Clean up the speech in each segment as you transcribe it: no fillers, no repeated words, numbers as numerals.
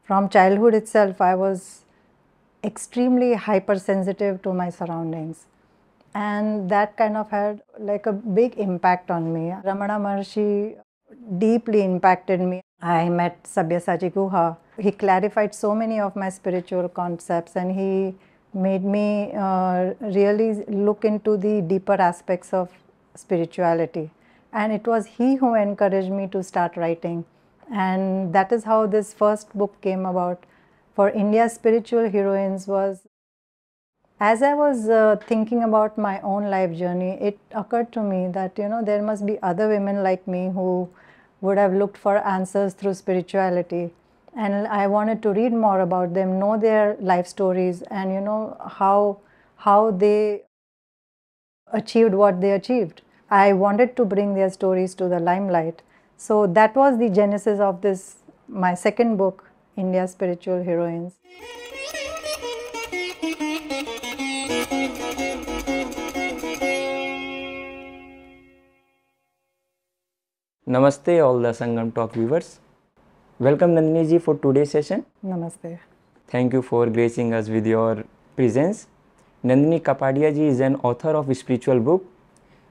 From childhood itself, I was extremely hypersensitive to my surroundings. And that kind of had like a big impact on me. Ramana Maharshi deeply impacted me. I met Sabyasachi Guha. He clarified so many of my spiritual concepts, and he made me really look into the deeper aspects of spirituality. And it was he who encouraged me to start writing. And that is how this first book came about. For India's Spiritual Heroines was, as I was thinking about my own life journey, it occurred to me that, there must be other women like me who would have looked for answers through spirituality. And I wanted to read more about them, know their life stories, and, how they achieved what they achieved. I wanted to bring their stories to the limelight. So that was the genesis of this, my second book, India's Spiritual Heroines. Namaste all the Sangam Talk viewers. Welcome Nandini ji for today's session. Namaste. Thank you for gracing us with your presence. Nandini Kapadia ji is an author of spiritual book.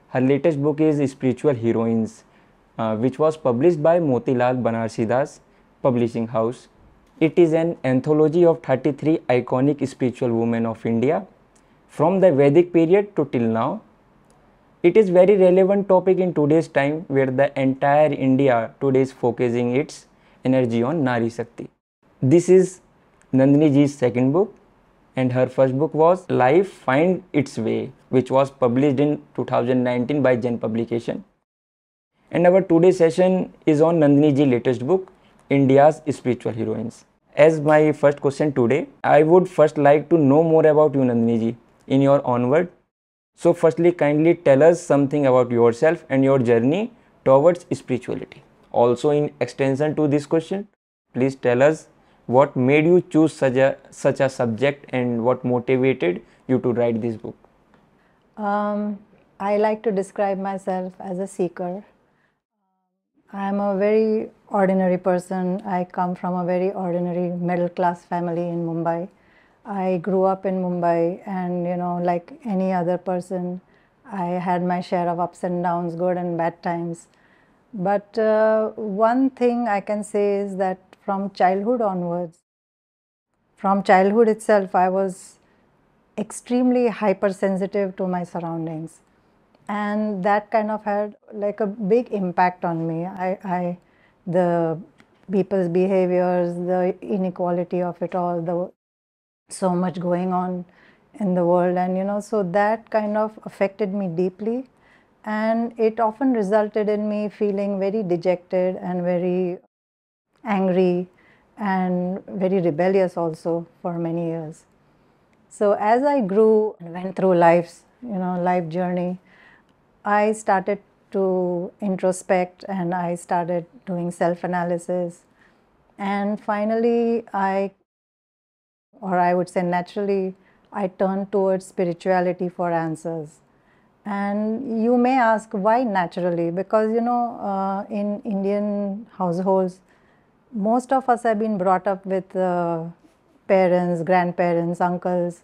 Her latest book is Spiritual Heroines, which was published by Motilal Banarsidass Publishing House. It is an anthology of 33 iconic spiritual women of India from the Vedic period to till now. It is very relevant topic in today's time where the entire India today is focusing its energy on Nari Shakti. This is Nandini ji's second book, and her first book was Life Find Its Way, which was published in 2019 by Jen Publication. And our today's session is on Nandini ji's latest book, India's Spiritual Heroines. As my first question today, I would first like to know more about you, Nandini ji, in your own word. So firstly, kindly tell us something about yourself and your journey towards spirituality. Also in extension to this question, please tell us what made you choose such a subject and what motivated you to write this book. I like to describe myself as a seeker. I am a very ordinary person. I come from a very ordinary middle class family in Mumbai. I grew up in Mumbai, and like any other person, I had my share of ups and downs, good and bad times. But one thing I can say is that from childhood onwards, from childhood itself, I was extremely hypersensitive to my surroundings. And that kind of had like a big impact on me. The people's behaviors, the inequality of it all, so much going on in the world, and so that kind of affected me deeply, and it often resulted in me feeling very dejected and very angry and very rebellious also for many years. So as I grew and went through life journey, I started to introspect, and I started doing self-analysis, and finally I would say naturally, I turned towards spirituality for answers. And you may ask, why naturally? Because, in Indian households, most of us have been brought up with parents, grandparents, uncles,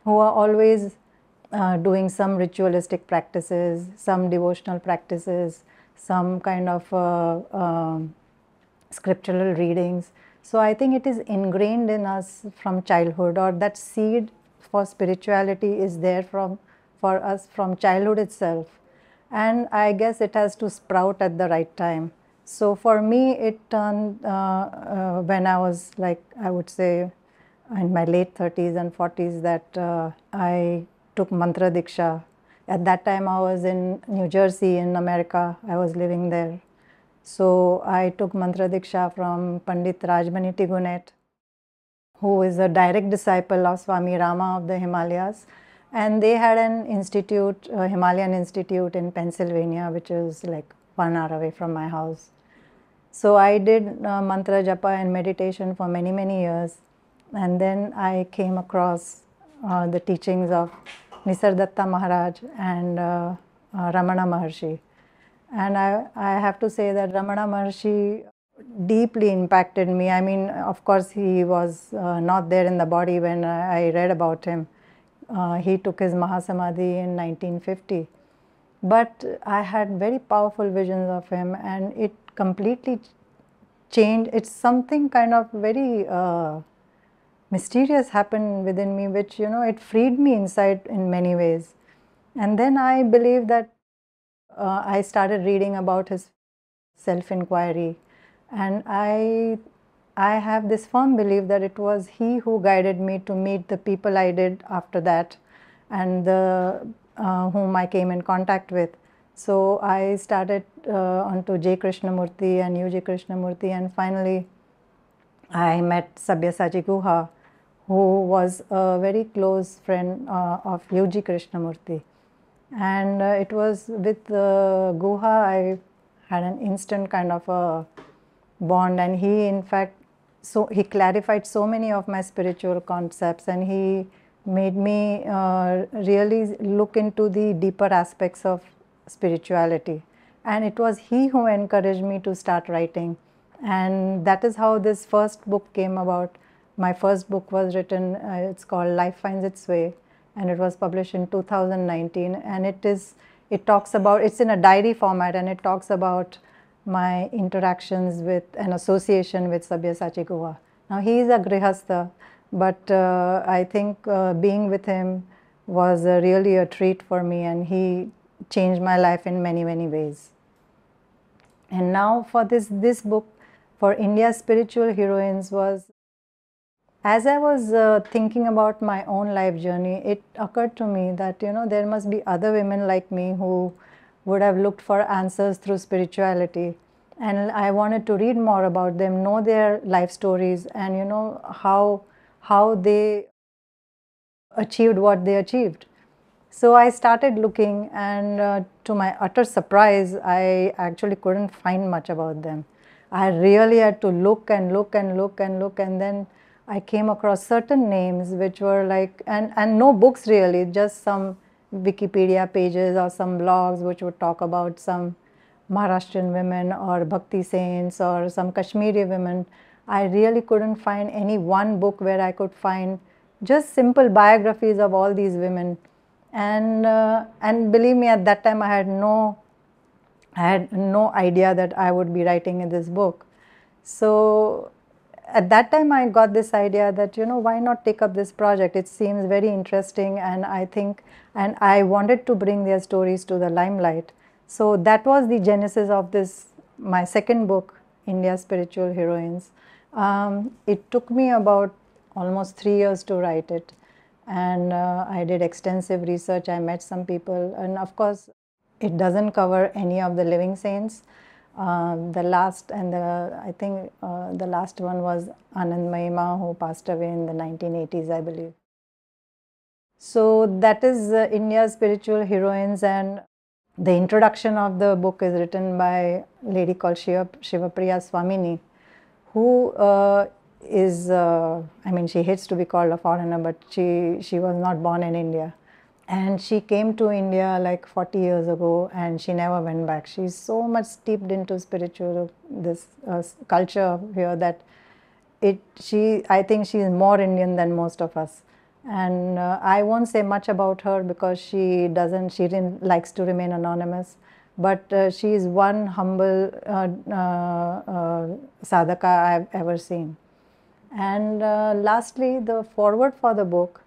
who are always doing some ritualistic practices, some devotional practices, some kind of scriptural readings. So I think it is ingrained in us from childhood, or that seed for spirituality is there for us from childhood itself. And I guess it has to sprout at the right time. So for me, it turned when I was I would say in my late 30s and 40s, that I took Mantra Diksha. At that time, I was in New Jersey in America. I was living there. So I took Mantra Diksha from Pandit Rajmani Tigunet, who is a direct disciple of Swami Rama of the Himalayas. And they had an institute, a Himalayan institute in Pennsylvania, which is like 1 hour away from my house. So I did mantra japa and meditation for many, many years. And then I came across the teachings of Nisargadatta Maharaj and Ramana Maharshi. And I have to say that Ramana Maharshi deeply impacted me. I mean, of course, he was not there in the body when I read about him. He took his Mahasamadhi in 1950. But I had very powerful visions of him, and it completely changed. It's something kind of very mysterious happened within me, which, it freed me inside in many ways. And then I believe that I started reading about his self-inquiry, and I have this firm belief that it was he who guided me to meet the people I did after that, and the whom I came in contact with. So I started onto J. Krishnamurti and U. J. Krishnamurti, and finally I met Sabyasachi Guha, who was a very close friend of U. G. Krishnamurti. And it was with Guha I had an instant kind of a bond, and he in fact, so he clarified so many of my spiritual concepts, and he made me really look into the deeper aspects of spirituality. And it was he who encouraged me to start writing, and that is how this first book came about. My first book was written, it's called Life Finds Its Way, and it was published in 2019, and it talks about, it's in a diary format, and it talks about my interactions with an association with Sabyasachi Guha. Now he is a grihastha, but I think being with him was really a treat for me, and he changed my life in many, many ways. And now for this book, for India's spiritual heroines, was, as I was thinking about my own life journey, it occurred to me that, there must be other women like me who would have looked for answers through spirituality. And I wanted to read more about them, know their life stories, and, how they achieved what they achieved. So I started looking, and to my utter surprise, I actually couldn't find much about them. I really had to look and look and look and look, and then I came across certain names which were like, and no books really, just some Wikipedia pages or some blogs which would talk about some Maharashtrian women or Bhakti saints or some Kashmiri women. I really couldn't find any one book where I could find just simple biographies of all these women. And believe me, at that time I had no idea that I would be writing in this book. So at that time I got this idea that, why not take up this project? It seems very interesting, and I wanted to bring their stories to the limelight. So that was the genesis of this, my second book, India's Spiritual Heroines. It took me about almost 3 years to write it, and I did extensive research. I met some people, and of course it doesn't cover any of the living saints. The last one was Anand Mahima, who passed away in the 1980s, I believe. So that is India's Spiritual Heroines, and the introduction of the book is written by a lady called Shivapriya Swamini, who is, I mean, she hates to be called a foreigner, but she was not born in India. And she came to India like 40 years ago, and she never went back. She's so much steeped into spiritual, this culture here, that I think she's more Indian than most of us. And I won't say much about her because she likes to remain anonymous. But she is one humble sadhaka I've ever seen. And lastly, the foreword for the book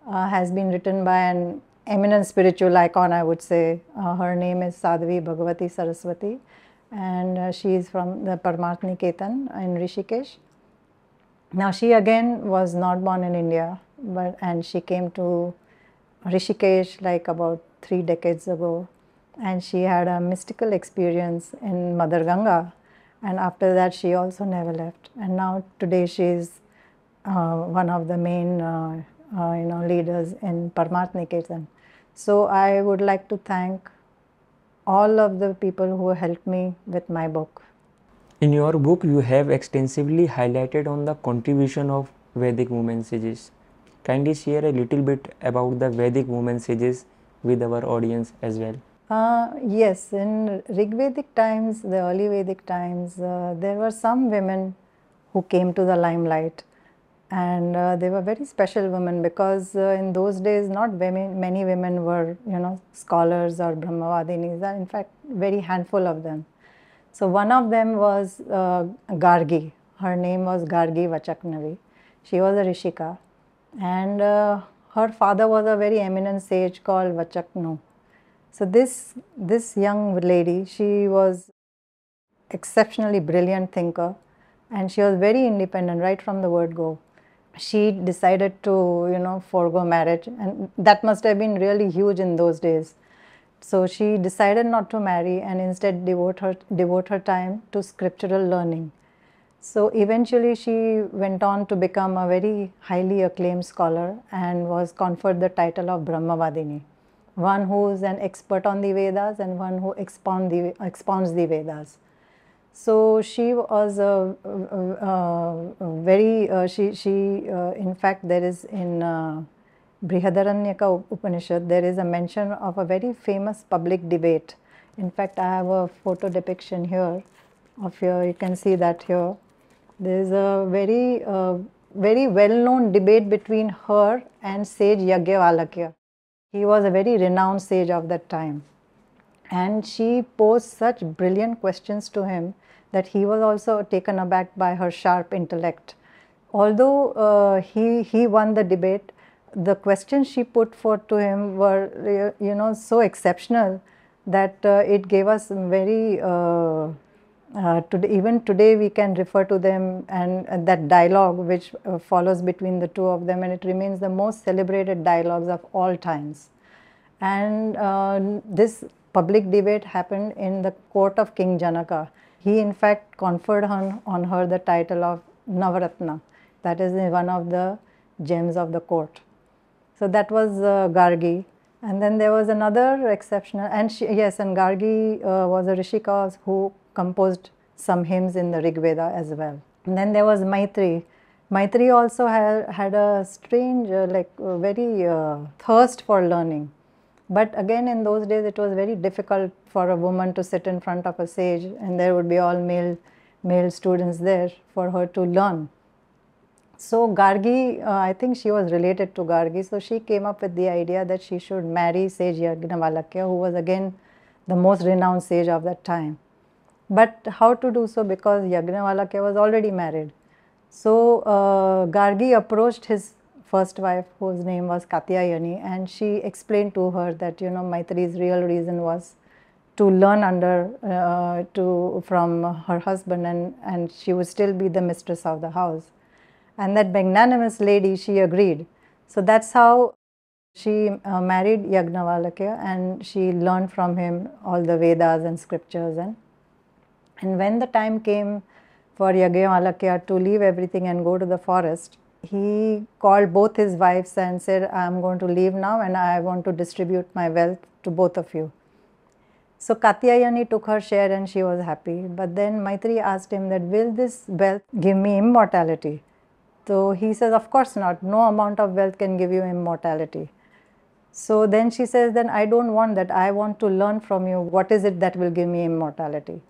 has been written by an eminent spiritual icon, I would say. Her name is Sadhvi Bhagavati Saraswati, and she is from the Parmarth Niketan in Rishikesh. Now, she again was not born in India, and she came to Rishikesh like about 3 decades ago, and she had a mystical experience in Mother Ganga, and after that she also never left. And now today she is one of the main leaders in Parmarth Niketan. So I would like to thank all of the people who helped me with my book. In your book, you have extensively highlighted on the contribution of Vedic women sages. Kindly share a little bit about the Vedic women sages with our audience as well. Yes, in Rigvedic times, the early Vedic times, there were some women who came to the limelight, and they were very special women because in those days, not many women were, scholars or Brahmavadinis. In fact, very handful of them. So one of them was Gargi. Her name was Gargi Vachaknavi. She was a Rishika, and her father was a very eminent sage called Vachaknu. So this young lady, she was exceptionally brilliant thinker, and she was very independent right from the word go. She decided to forego marriage, and that must have been really huge in those days. So she decided not to marry and instead devote her time to scriptural learning. So eventually she went on to become a very highly acclaimed scholar and was conferred the title of Brahmavadini, one who is an expert on the Vedas and one who expounds the Vedas. So she was in fact, there is in Brihadaranyaka Upanishad, there is a mention of a very famous public debate. In fact, I have a photo depiction here of here, you can see that here. There is a very well-known debate between her and sage Yajnavalkya. He was a very renowned sage of that time. And she posed such brilliant questions to him that he was also taken aback by her sharp intellect. Although he won the debate, the questions she put forth to him were, so exceptional that it gave us very, even today we can refer to them and that dialogue which follows between the two of them, and it remains the most celebrated dialogues of all times. And this public debate happened in the court of King Janaka. He in fact conferred on her the title of Navaratna. That is one of the gems of the court. So that was Gargi. And then there was another exceptional, and and Gargi was a Rishika who composed some hymns in the Rig Veda as well. And then there was Maitri. Maitri also had a strange, very thirst for learning. But again, in those days, it was very difficult for a woman to sit in front of a sage, and there would be all male students there for her to learn. So Gargi, I think she was related to Gargi, so she came up with the idea that she should marry sage Yajnavalkya, who was again the most renowned sage of that time. But how to do so, because Yajnavalkya was already married. So Gargi approached his first wife, whose name was Katyayani, and she explained to her that Maitri's real reason was to learn from her husband, and she would still be the mistress of the house. And that magnanimous lady, she agreed. So that's how she married Yajnavalkya, and she learned from him all the Vedas and scriptures. And when the time came for Yajnavalkya to leave everything and go to the forest, he called both his wives and said, I am going to leave now and I want to distribute my wealth to both of you. So Katyayani took her share and she was happy. But then Maitri asked him that, will this wealth give me immortality? So he says, of course not. No amount of wealth can give you immortality. So then she says, then I don't want that. I want to learn from you. What is it that will give me immortality?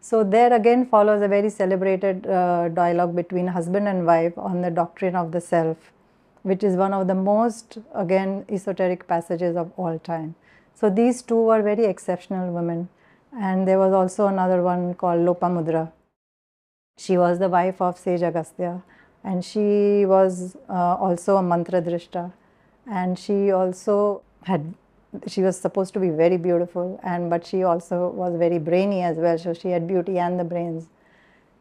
So there again follows a very celebrated dialogue between husband and wife on the doctrine of the self, which is one of the most, again, esoteric passages of all time. So these two were very exceptional women. And there was also another one called Lopamudra. She was the wife of sage Agastya, and she was also a mantra drishta, and she also she was supposed to be very beautiful, but she also was very brainy as well, so she had beauty and the brains.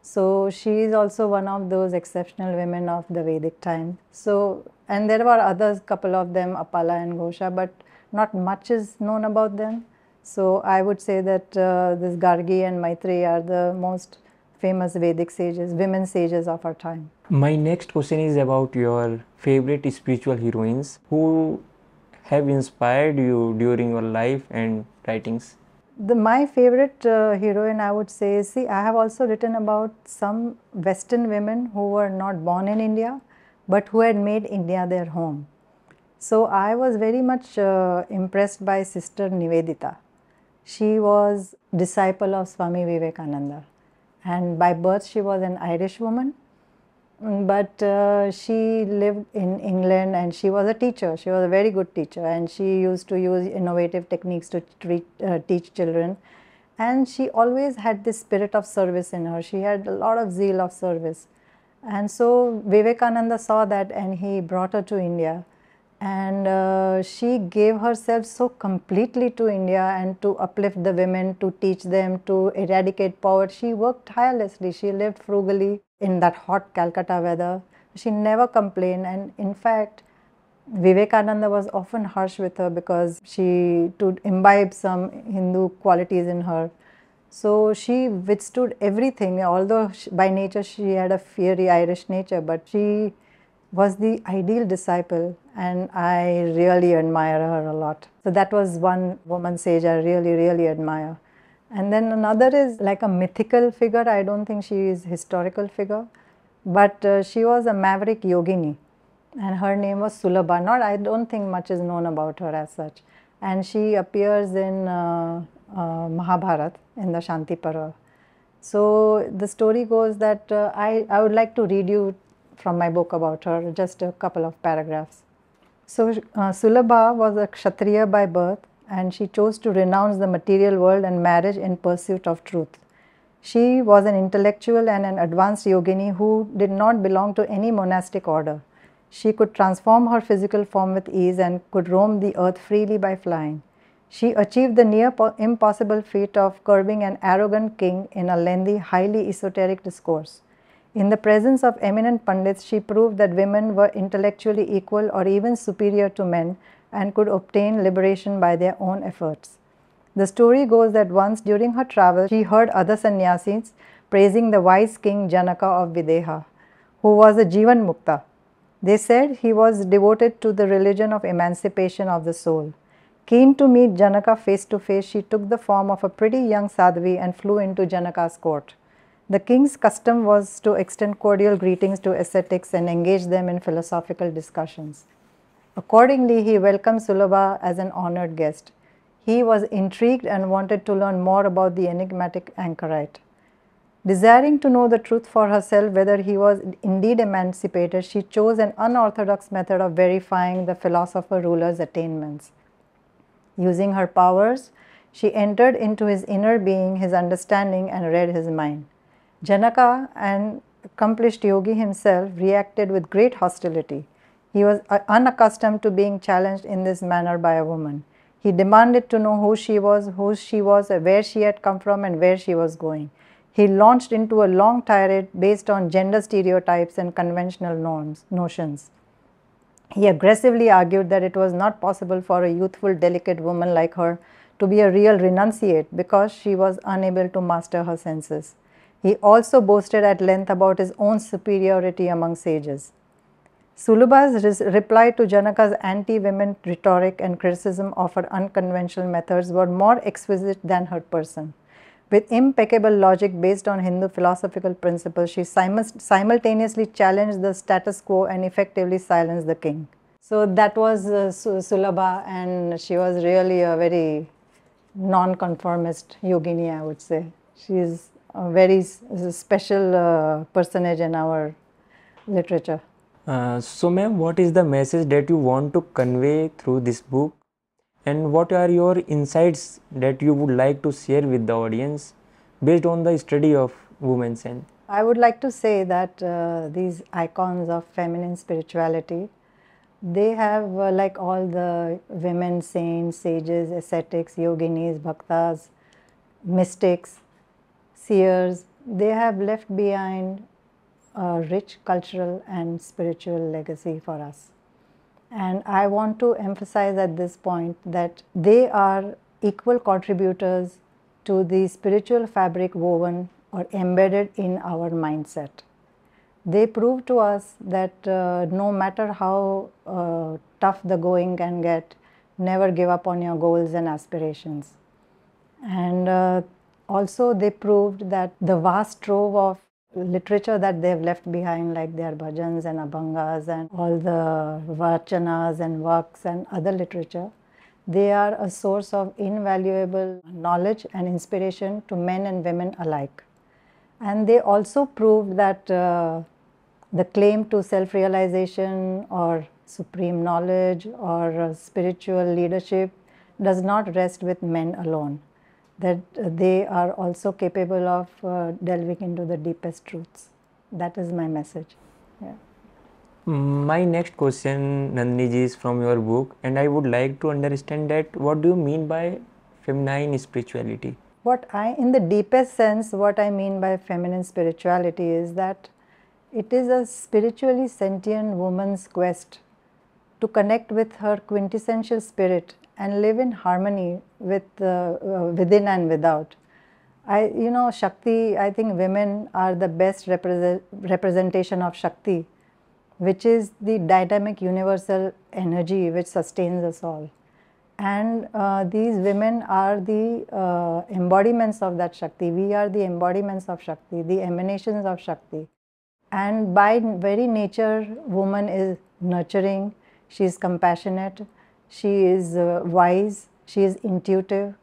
So she is also one of those exceptional women of the Vedic time. So, and there were others, couple of them, Apala and Ghosha, but not much is known about them. So I would say that this Gargi and Maitri are the most famous Vedic sages, women sages of our time. My next question is about your favorite spiritual heroines who have inspired you during your life and writings. My favorite heroine, I would say, I have also written about some Western women who were not born in India, but who had made India their home. So I was very much impressed by Sister Nivedita. She was disciple of Swami Vivekananda, and by birth she was an Irish woman, but she lived in England and she was a teacher. She was a very good teacher, and she used to use innovative techniques to teach children. And she always had this spirit of service in her. She had a lot of zeal of service. And so Vivekananda saw that and he brought her to India. And she gave herself so completely to India and to uplift the women, to teach them, to eradicate poverty. She worked tirelessly. She lived frugally in that hot Calcutta weather. She never complained, and in fact, Vivekananda was often harsh with her because she to imbibe some Hindu qualities in her. So she withstood everything, although by nature she had a fiery Irish nature, but she was the ideal disciple, and I really admire her a lot. So that was one woman sage I really admire. And then another is like a mythical figure. I don't think she is historical figure, but she was a maverick yogini, and her name was Sulabha. I don't think much is known about her as such, and she appears in Mahabharata in the Shanti Parva. So the story goes that I would like to read you from my book about her, just a couple of paragraphs. So Sulabha was a Kshatriya by birth, and she chose to renounce the material world and marriage in pursuit of truth. She was an intellectual and an advanced yogini who did not belong to any monastic order. She could transform her physical form with ease and could roam the earth freely by flying. She achieved the near impossible feat of curbing an arrogant king in a lengthy, highly esoteric discourse. In the presence of eminent Pandits, she proved that women were intellectually equal or even superior to men and could obtain liberation by their own efforts. The story goes that once during her travel, she heard other sannyasis praising the wise king Janaka of Videha, who was a Jivan Mukta. They said he was devoted to the religion of emancipation of the soul. Keen to meet Janaka face to face, she took the form of a pretty young sadhvi and flew into Janaka's court. The king's custom was to extend cordial greetings to ascetics and engage them in philosophical discussions. Accordingly, he welcomed Sulabha as an honored guest. He was intrigued and wanted to learn more about the enigmatic anchorite. Desiring to know the truth for herself whether he was indeed emancipated, she chose an unorthodox method of verifying the philosopher ruler's attainments. Using her powers, she entered into his inner being, his understanding, and read his mind. Janaka, an accomplished yogi himself, reacted with great hostility. He was unaccustomed to being challenged in this manner by a woman. He demanded to know who she was, where she had come from, and where she was going. He launched into a long tirade based on gender stereotypes and conventional notions. He aggressively argued that it was not possible for a youthful, delicate woman like her to be a real renunciate because she was unable to master her senses. He also boasted at length about his own superiority among sages. Sulabha's reply to Janaka's anti-women rhetoric and criticism of her unconventional methods were more exquisite than her person. With impeccable logic based on Hindu philosophical principles, she simultaneously challenged the status quo and effectively silenced the king. So that was Sulabha, and she was really a very non-conformist yogini, I would say. She is a very special personage in our literature. So ma'am, what is the message that you want to convey through this book, and what are your insights that you would like to share with the audience based on the study of women's and? I would like to say that these icons of feminine spirituality, they have like all the women saints, sages, ascetics, yoginis, bhaktas, mystics, seers, they have left behind a rich cultural and spiritual legacy for us. And I want to emphasize at this point that they are equal contributors to the spiritual fabric woven or embedded in our mindset. They prove to us that no matter how tough the going can get, never give up on your goals and aspirations. And also they proved that the vast trove of literature that they have left behind, like their bhajans and abhangas and all the vachanas and works and other literature, They are a source of invaluable knowledge and inspiration to men and women alike. And they also proved that the claim to self-realization or supreme knowledge or spiritual leadership does not rest with men alone, that they are also capable of delving into the deepest truths. That is my message. Yeah. My next question, Nandini ji, is from your book, and I would like to understand that what do you mean by feminine spirituality? In the deepest sense, what I mean by feminine spirituality is that it is a spiritually sentient woman's quest to connect with her quintessential spirit and live in harmony with within and without. Shakti, I think women are the best representation of Shakti, which is the dynamic universal energy which sustains us all. And these women are the embodiments of that Shakti. We are the embodiments of Shakti, the emanations of Shakti. And by very nature, woman is nurturing, she is compassionate, she is wise, she is intuitive,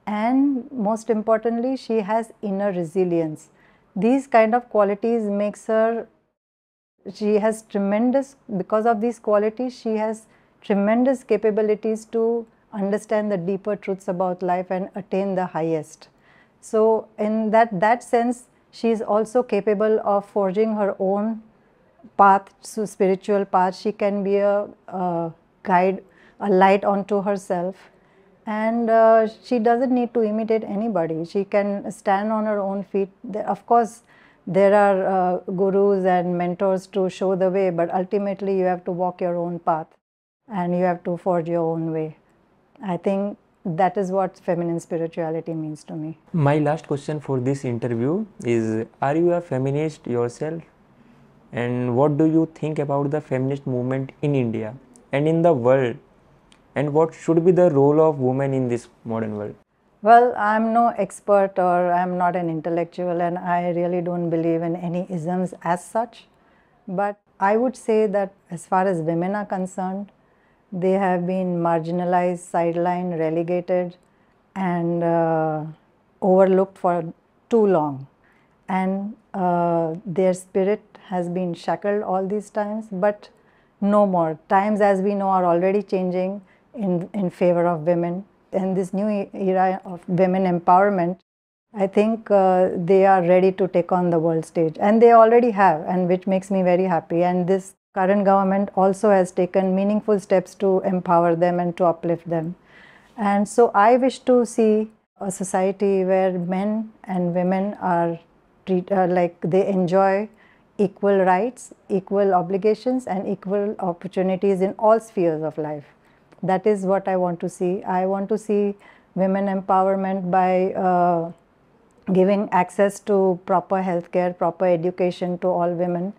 and most importantly, she has inner resilience. These kind of qualities makes her, because of these qualities, she has tremendous capabilities to understand the deeper truths about life and attain the highest. So in that sense, she is also capable of forging her own path, so spiritual path. She can be a guide, a light onto herself, and she doesn't need to imitate anybody. She can stand on her own feet. Of course, there are gurus and mentors to show the way, but ultimately you have to walk your own path and you have to forge your own way. I think that is what feminine spirituality means to me. My last question for this interview is, are you a feminist yourself? And what do you think about the feminist movement in India and in the world? And what should be the role of women in this modern world? Well, I'm no expert or I'm not an intellectual, and I really don't believe in any isms as such. But I would say that as far as women are concerned, they have been marginalized, sidelined, relegated, and overlooked for too long. And their spirit has been shackled all these times, but no more. Times, as we know, are already changing in favor of women. In this new era of women empowerment, I think they are ready to take on the world stage, and they already have, and which makes me very happy. And this current government also has taken meaningful steps to empower them and to uplift them. And so I wish to see a society where men and women are treated like they enjoy equal rights, equal obligations, and equal opportunities in all spheres of life. That is what I want to see. I want to see women empowerment by giving access to proper healthcare, proper education to all women,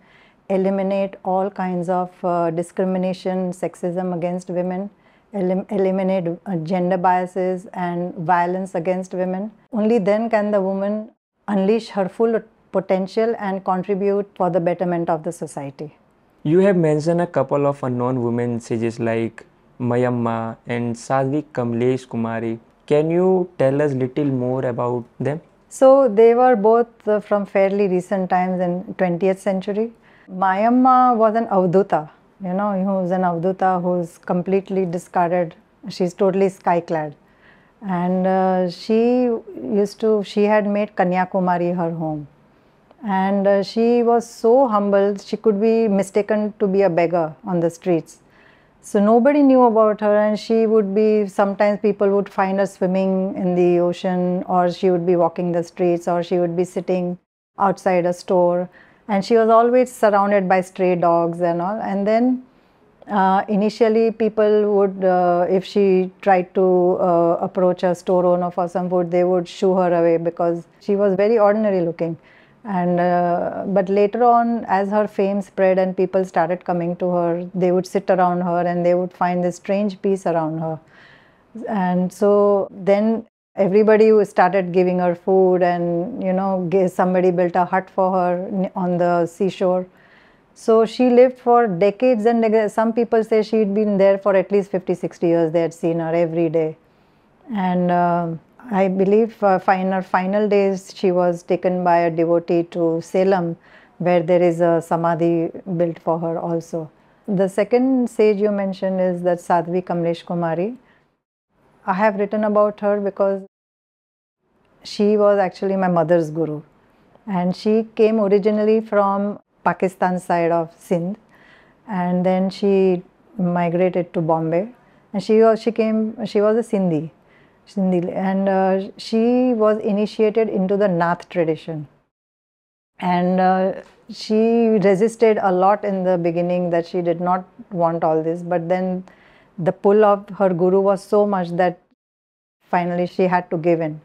eliminate all kinds of discrimination, sexism against women, eliminate gender biases and violence against women. Only then can the woman unleash her full potential and contribute for the betterment of the society. You have mentioned a couple of unknown women sages like Mayamma and Sadhvi Kamlesh Kumari. Can you tell us little more about them? So they were both from fairly recent times in 20th century. Mayamma was an Avduta, who's an Avduta who's completely discarded. She's totally sky-clad. And she had made Kanyakumari her home. And she was so humble, she could be mistaken to be a beggar on the streets. So nobody knew about her, and she would be, sometimes people would find her swimming in the ocean, or she would be walking the streets, or she would be sitting outside a store. And she was always surrounded by stray dogs and all. And then initially people would, if she tried to approach a store owner for some food, they would shoo her away because she was very ordinary looking. And but later on, as her fame spread and people started coming to her, they would sit around her and they would find this strange peace around her. And so then everybody started giving her food, and somebody built a hut for her on the seashore. So she lived for decades, and some people say she'd been there for at least 50, 60 years. They had seen her every day. And I believe in her final days, she was taken by a devotee to Salem, where there is a samadhi built for her also. The second sage you mentioned is that Sadhvi Kamlesh Kumari. I have written about her because she was actually my mother's guru. And she came originally from Pakistan side of Sindh, and then she migrated to Bombay. And she was a Sindhi, and she was initiated into the Nath tradition. And she resisted a lot in the beginning, that she did not want all this, but then the pull of her guru was so much that finally she had to give in.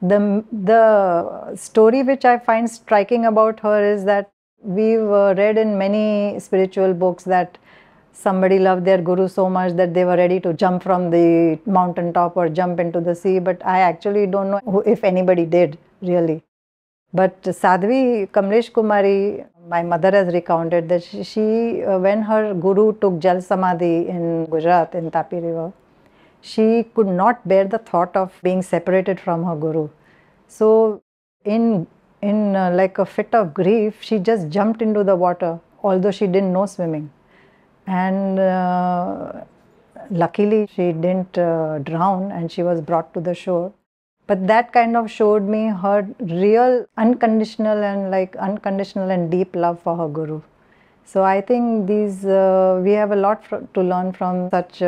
The story which I find striking about her is that we've read in many spiritual books that somebody loved their guru so much that they were ready to jump from the mountaintop or jump into the sea, but I actually don't know if anybody did really. But Sadhvi Kamlesh Kumari, my mother has recounted that she when her guru took Jal Samadhi in Gujarat, in Tapi River, she could not bear the thought of being separated from her guru. So in like a fit of grief, she just jumped into the water, although she didn't know swimming. And luckily she didn't drown, and she was brought to the shore. But that kind of showed me her real unconditional and deep love for her guru. So I think we have a lot to learn from such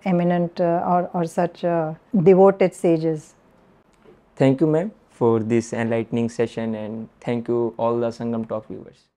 eminent or such devoted sages. Thank you, ma'am, for this enlightening session, and thank you all the Sangam Talk viewers.